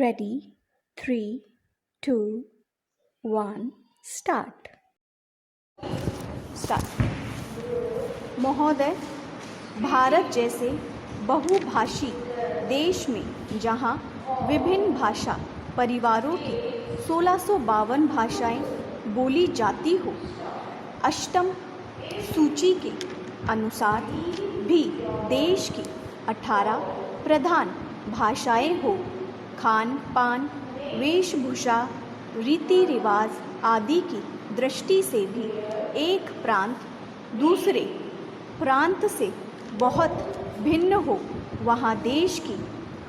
Ready? 3, 2, 1, start. महोदय, भारत जैसे बहुभाषी देश में जहाँ विभिन्न भाषा परिवारों की 1652 भाषाएं बोली जाती हो, अष्टम सूची के अनुसार भी देश की 18 प्रधान भाषाएं हो, खान पान, वेशभूषा, रीति रिवाज आदि की दृष्टि से भी एक प्रांत दूसरे प्रांत से बहुत भिन्न हो, वहाँ देश की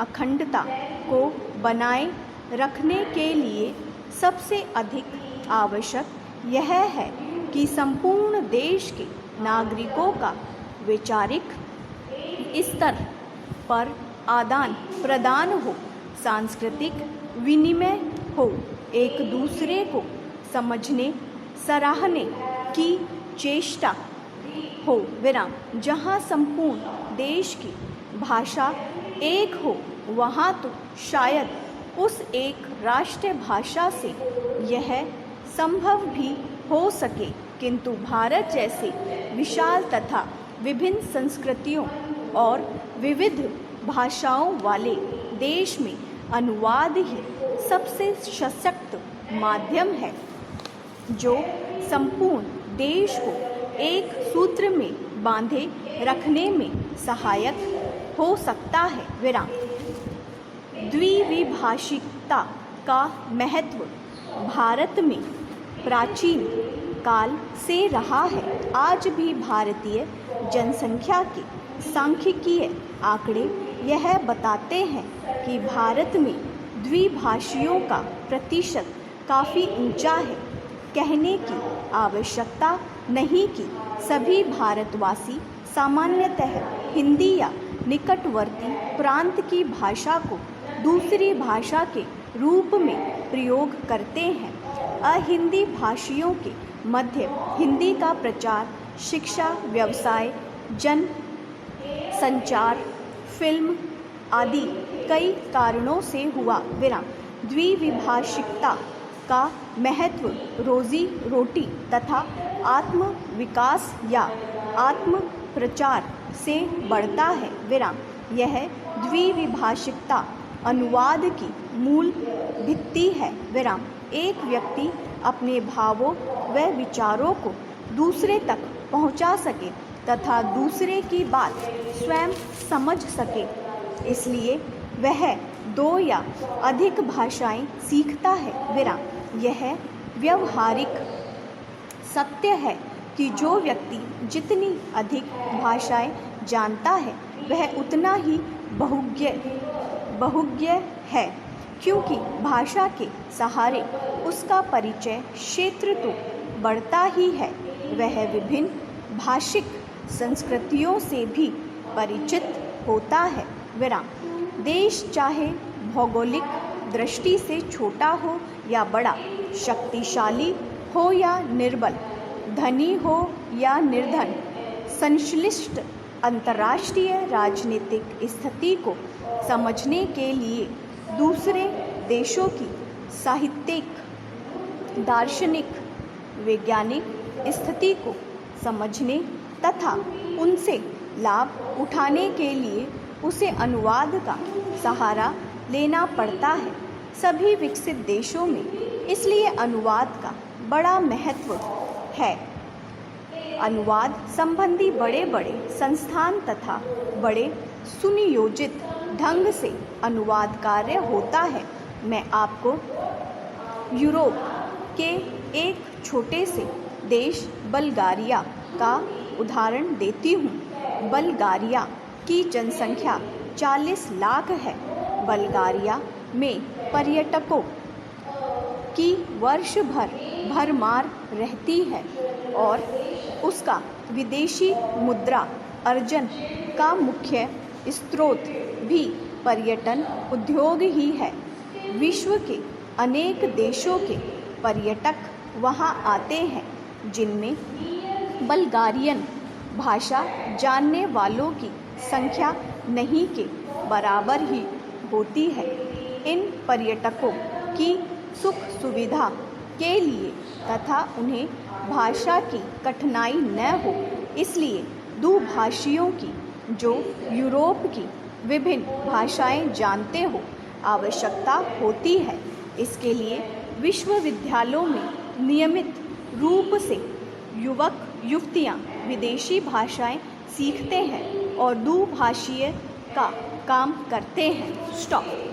अखंडता को बनाए रखने के लिए सबसे अधिक आवश्यक यह है कि संपूर्ण देश के नागरिकों का वैचारिक स्तर पर आदान प्रदान हो, सांस्कृतिक विनिमय हो, एक दूसरे को समझने सराहने की चेष्टा हो, जहाँ संपूर्ण देश की भाषा एक हो, वहाँ तो शायद उस एक राष्ट्रीय भाषा से यह संभव भी हो सके, किंतु भारत जैसे विशाल तथा विभिन्न संस्कृतियों और विविध भाषाओं वाले देश में अनुवाद ही सबसे सशक्त माध्यम है, जो संपूर्ण देश को एक सूत्र में बांधे रखने में सहायक हो सकता है। द्विभाषिकता का महत्व भारत में प्राचीन काल से रहा है। आज भी भारतीय जनसंख्या के सांख्यिकीय आंकड़े यह बताते हैं कि भारत में द्विभाषियों का प्रतिशत काफ़ी ऊंचा है। कहने की आवश्यकता नहीं कि सभी भारतवासी सामान्यतः हिंदी या निकटवर्ती प्रांत की भाषा को दूसरी भाषा के रूप में प्रयोग करते हैं। अहिंदी भाषियों के मध्य हिंदी का प्रचार शिक्षा, व्यवसाय, जन संचार, फिल्म आदि कई कारणों से हुआ। द्विभाषिकता का महत्व रोजी रोटी तथा आत्म विकास या आत्म प्रचार से बढ़ता है। यह द्विभाषिकता अनुवाद की मूल भित्ति है। एक व्यक्ति अपने भावों व विचारों को दूसरे तक पहुंचा सके तथा दूसरे की बात स्वयं समझ सके, इसलिए वह 2 या अधिक भाषाएं सीखता है। यह व्यवहारिक सत्य है कि जो व्यक्ति जितनी अधिक भाषाएं जानता है, वह उतना ही बहुज्ञ है, क्योंकि भाषा के सहारे उसका परिचय क्षेत्र तो बढ़ता ही है, वह विभिन्न भाषिक संस्कृतियों से भी परिचित होता है। देश चाहे भौगोलिक दृष्टि से छोटा हो या बड़ा, शक्तिशाली हो या निर्बल, धनी हो या निर्धन, संश्लिष्ट अंतर्राष्ट्रीय राजनीतिक स्थिति को समझने के लिए दूसरे देशों की साहित्यिक, दार्शनिक, वैज्ञानिक स्थिति को समझने तथा उनसे लाभ उठाने के लिए उसे अनुवाद का सहारा लेना पड़ता है। सभी विकसित देशों में इसलिए अनुवाद का बड़ा महत्व है। अनुवाद संबंधी बड़े बड़े संस्थान तथा बड़े सुनियोजित ढंग से अनुवाद कार्य होता है। मैं आपको यूरोप के एक छोटे से देश बल्गारिया का उदाहरण देती हूँ। बल्गारिया की जनसंख्या 40 लाख है। बल्गारिया में पर्यटकों की वर्ष भर भरमार रहती है और उसका विदेशी मुद्रा अर्जन का मुख्य स्रोत भी पर्यटन उद्योग ही है। विश्व के अनेक देशों के पर्यटक वहां आते हैं, जिनमें बल्गारियन भाषा जानने वालों की संख्या नहीं के बराबर ही होती है। इन पर्यटकों की सुख सुविधा के लिए तथा उन्हें भाषा की कठिनाई न हो, इसलिए दुभाषियों की, जो यूरोप की विभिन्न भाषाएं जानते हो, आवश्यकता होती है। इसके लिए विश्वविद्यालयों में नियमित रूप से युवक युवतियां विदेशी भाषाएं सीखते हैं और दुभाषीय का काम करते हैं। स्टॉप।